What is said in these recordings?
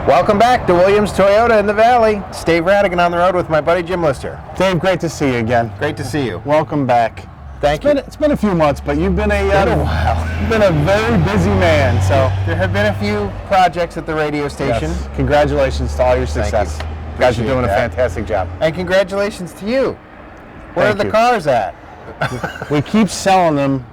Welcome back to Williams Toyota in the Valley. It's Dave Radigan on the road with my buddy Jim Lister. Dave, great to see you again. Great to see you. Welcome back. Thank you. It's been a few months, but you've been Been a while. You've been a very busy man. So There have been a few projects at the radio station. yes, congratulations to all your success. Thank you. You guys are Appreciate doing a that. fantastic job. And congratulations to you. Where Thank are the you. cars at? We keep selling them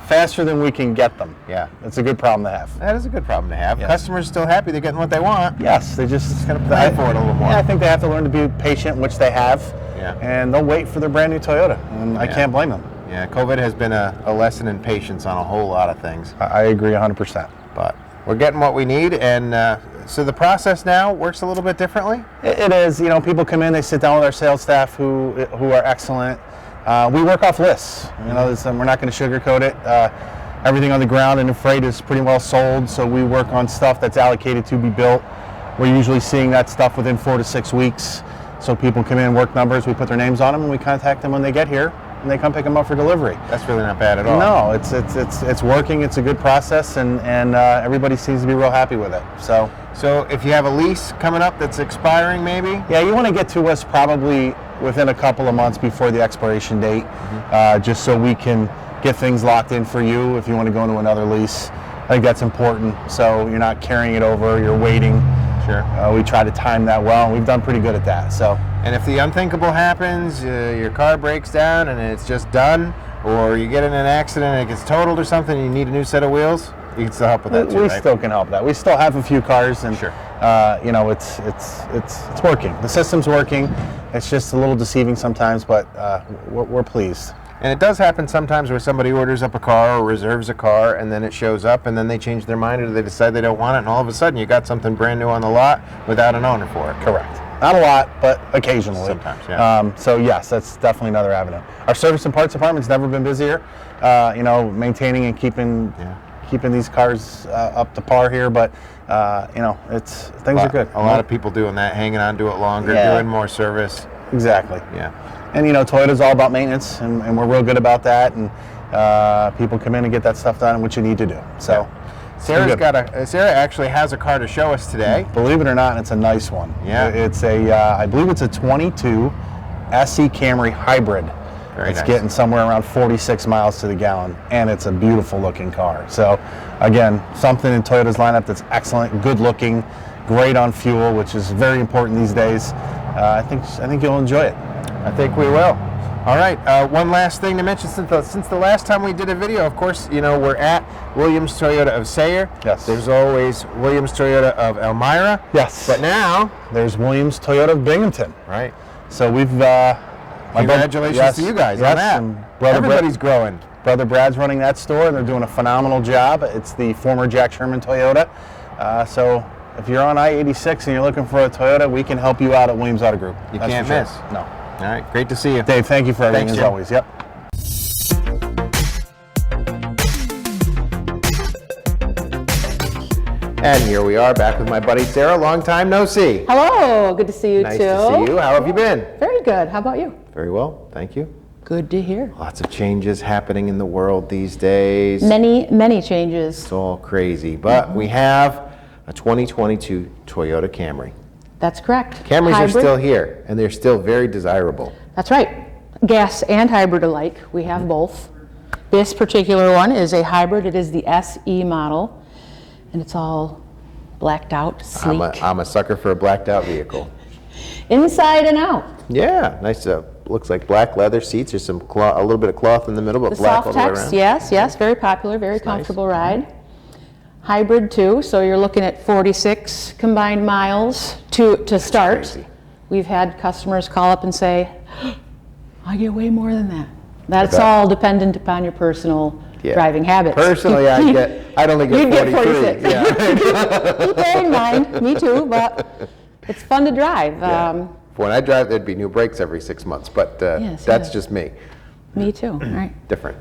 faster than we can get them. Yeah. It's a good problem to have. That is a good problem to have. Yes. Customers still happy they're getting what they want. Yes, they just Gotta plan for it a little more. Yeah, I think they have to learn to be patient, which they have. Yeah. And they'll wait for their brand new Toyota, and I Yeah. can't blame them. Yeah, COVID has been a lesson in patience on a whole lot of things. I agree 100%. But we're getting what we need, and so the process now works a little bit differently? It is. You know, people come in, they sit down with our sales staff who are excellent. We work off lists. You know, we're not going to sugarcoat it. Everything on the ground and the freight is pretty well sold, so we work on stuff that's allocated to be built. We're usually seeing that stuff within 4 to 6 weeks. So people come in, work numbers, we put their names on them, and we contact them when they get here, and they come pick them up for delivery. That's really not bad at all. No, it's working. It's a good process, and everybody seems to be real happy with it. So if you have a lease coming up that's expiring maybe? yeah, you want to get to us probably within a couple of months before the expiration date, just so we can get things locked in for you if you want to go into another lease. I think that's important, so you're not carrying it over, you're waiting. Sure. We try to time that well, and we've done pretty good at that. So, And if the unthinkable happens, your car breaks down and it's just done, or you get in an accident and it gets totaled or something and you need a new set of wheels, you can still help with that too, we right? still can help that. We still have a few cars, and Sure. you know, it's working. The system's working. It's just a little deceiving sometimes, but we're pleased. And it does happen sometimes where somebody orders up a car or reserves a car and then it shows up and then they change their mind or they decide they don't want it and all of a sudden you got something brand new on the lot without an owner for it. Correct. Not a lot, but occasionally. Sometimes, yeah. So yes, that's definitely another avenue. Our service and parts department's never been busier. You know, maintaining and keeping these cars up to par here, but you know, things are good. A lot of people doing that, hanging on to it longer, Yeah. doing more service. Exactly. Yeah. And you know, Toyota's all about maintenance, and we're real good about that. And people come in and get that stuff done, which you need to do. So, Sarah's good. Sarah actually has a car to show us today. Believe it or not, it's a nice one. Yeah. It's I believe it's a 22 SE Camry hybrid. Very It's nice. getting somewhere around 46 miles to the gallon, and it's a beautiful looking car. So, again, something in Toyota's lineup that's excellent, good looking, great on fuel, which is very important these days. I think you'll enjoy it. I think we will. All right, one last thing to mention since the last time we did a video, of course, you know, we're at Williams Toyota of Sayre. Yes. There's always Williams Toyota of Elmira. Yes. But now, There's Williams Toyota of Binghamton. right, So we've congratulations to you guys on that. and brother Everybody's growing. Brother Brad's running that store, and they're doing a phenomenal job. It's the former Jack Sherman Toyota. So if you're on I-86 and you're looking for a Toyota, we can help you out at Williams Auto Group. You That's can't for sure. miss. No. All right, great to see you. Dave, thank you for everything Thanks, as Jim. always. Yep. And here we are back with my buddy Sara. Long time no see. Hello, good to see you Nice too. to see you. How have you been? Very good. How about you? Very well, thank you. Good to hear. Lots of changes happening in the world these days. Many changes. It's all crazy, but we have a 2022 Toyota Camry. That's correct. Camrys are Hybrid. still here, and they're still very desirable. That's right. Gas and hybrid alike. We have both. This particular one is a hybrid. It is the SE model, and it's all blacked out, sleek, I'm a sucker for a blacked out vehicle. inside and out. Yeah, nice. Looks like black leather seats. There's some a little bit of cloth in the middle, but The black all soft the way text, around. yes, very popular, very nice. comfortable ride. Hybrid too, so you're looking at 46 combined miles to start. crazy. We've had customers call up and say, I get way more than that. That's bet. all dependent upon your personal Yeah. driving habits. Personally, I'd only get You'd 43. get 46. Yeah. Keep that in mind, me too, but it's fun to drive. When I drive, there'd be new brakes every 6 months, but Yes, that's yes. just me. Me too, all right. Different.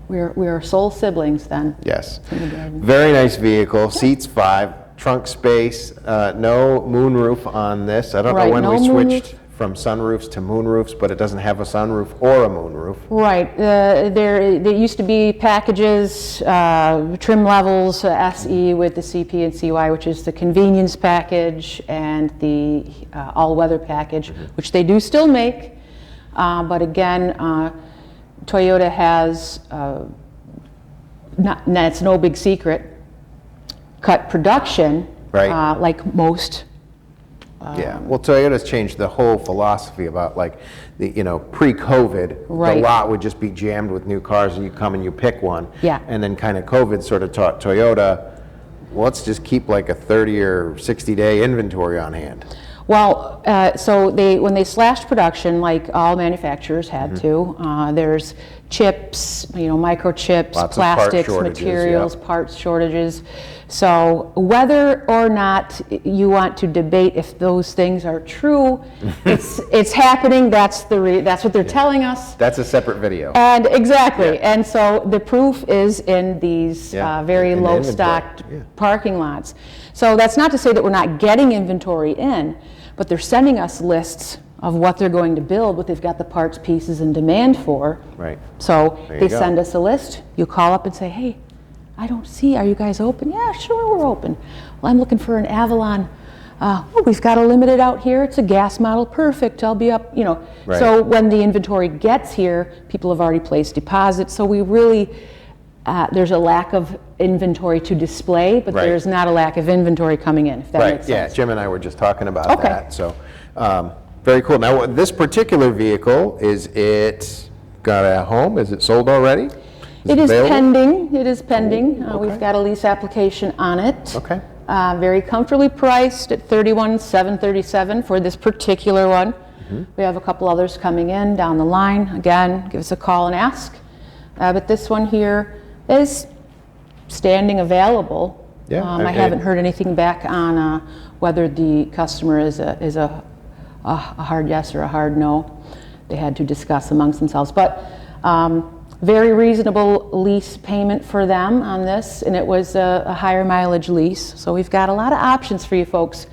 We are soul siblings then. Yes. in the driving. Very nice vehicle. Seats 5, trunk space, no moonroof on this. I don't know Right, when no we moonroof. switched from sunroofs to moonroofs, but it doesn't have a sunroof or a moonroof. Right. There used to be packages, trim levels, SE with the CP and CY, which is the convenience package, and the all-weather package, which they do still make. But again, Toyota has, it's no big secret, cut production, Right. like most. Yeah, well, Toyota's changed the whole philosophy about like, pre-COVID, Right. the lot would just be jammed with new cars and you come and you pick one. Yeah. And then kind of COVID sort of taught Toyota, well, let's just keep like a 30 or 60-day inventory on hand. Well, so when they slashed production, like all manufacturers had to, there's chips, microchips, Lots of part plastics, shortages, materials, yeah. parts shortages. So whether or not you want to debate if those things are true, it's happening. That's what they're telling us. That's a separate video. And exactly, Yeah. and so the proof is in these Yeah, very in the low-stocked inventory, yeah. parking lots. So that's not to say that we're not getting inventory in, but they're sending us lists of what they're going to build, what they've got the parts, pieces, and demand for. Right. So There you they go. send us a list. You call up and say, hey, I don't see, are you guys open? Yeah, sure, we're open. Well, I'm looking for an Avalon. We've got a limited out here. It's a gas model. Perfect. I'll be up, Right. So when the inventory gets here, people have already placed deposits. So we really, there's a lack of inventory to display, but Right. there's not a lack of inventory coming in, if that Right, makes yeah, sense. Jim and I were just talking about Okay. that, so, very cool. Now, this particular vehicle, is it got a home? Is it sold already? It is available? pending. It is pending. okay. We've got a lease application on it. Okay. Very comfortably priced at $31,737 for this particular one. We have a couple others coming in down the line. Again, give us a call and ask. But this one here is standing available. Yeah, I haven't heard anything back on whether the customer is a hard yes or a hard no. They had to discuss amongst themselves. But very reasonable lease payment for them on this, and it was a higher mileage lease. So we've got a lot of options for you folks.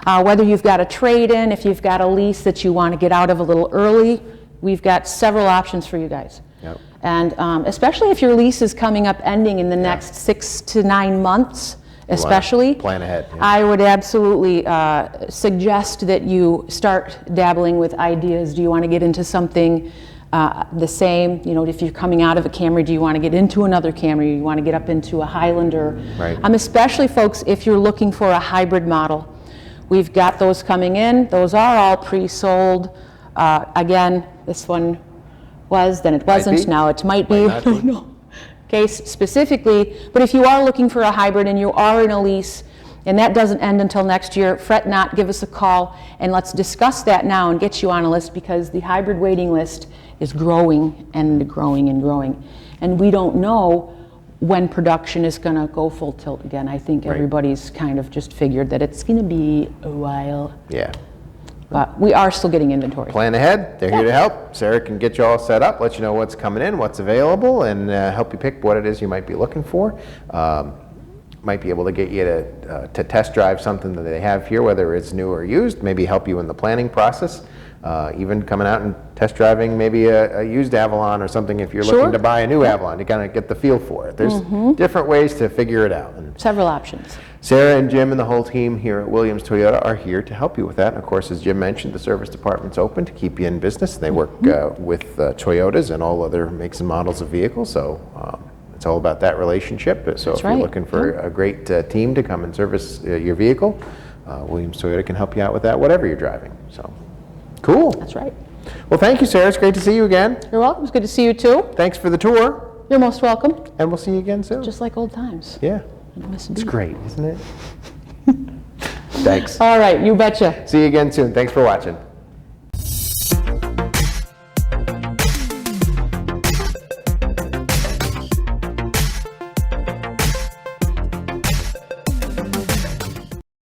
Whether you've got a trade-in, if you've got a lease that you want to get out of a little early, we've got several options for you guys. Yep. And especially if your lease is coming up ending in the next 6 to 9 months, especially, plan ahead, yeah. I would absolutely suggest that you start dabbling with ideas. Do you want to get into something the same? If you're coming out of a Camry, do you want to get into another Camry? You want to get up into a Highlander? Right. Especially, folks, if you're looking for a hybrid model. We've got those coming in. Those are all pre-sold. Again, this one was, then it wasn't. be. Now it might be. Might not I don't be. know. Case specifically, but if you are looking for a hybrid and you are in a lease and that doesn't end until next year, fret not, give us a call and let's discuss that now and get you on a list, because the hybrid waiting list is growing and growing and growing. And we don't know when production is going to go full tilt again. I think Right. everybody's kind of just figured that it's going to be a while, Yeah. but we are still getting inventory. Plan ahead. They're here to help. Sarah can get you all set up, let you know what's coming in, what's available, and help you pick what it is you might be looking for. Might be able to get you to test drive something that they have here, whether it's new or used, maybe help you in the planning process. Even coming out and test driving maybe a used Avalon or something if you're Sure. looking to buy a new Avalon, to kind of get the feel for it. There's different ways to figure it out. And Several options. Sarah and Jim and the whole team here at Williams Toyota are here to help you with that. And of course, as Jim mentioned, the service department's open to keep you in business. They work with Toyotas and all other makes and models of vehicles. So it's all about that relationship. So That's if you're right. looking for a great team to come and service your vehicle, Williams Toyota can help you out with that, whatever you're driving. So cool. That's right. Well, thank you, Sarah. It's great to see you again. You're welcome. It's good to see you too. Thanks for the tour. You're most welcome. And we'll see you again soon. Just like old times. Yeah. It must It's be. great, isn't it? Thanks. All right, you betcha. See you again soon. Thanks for watching.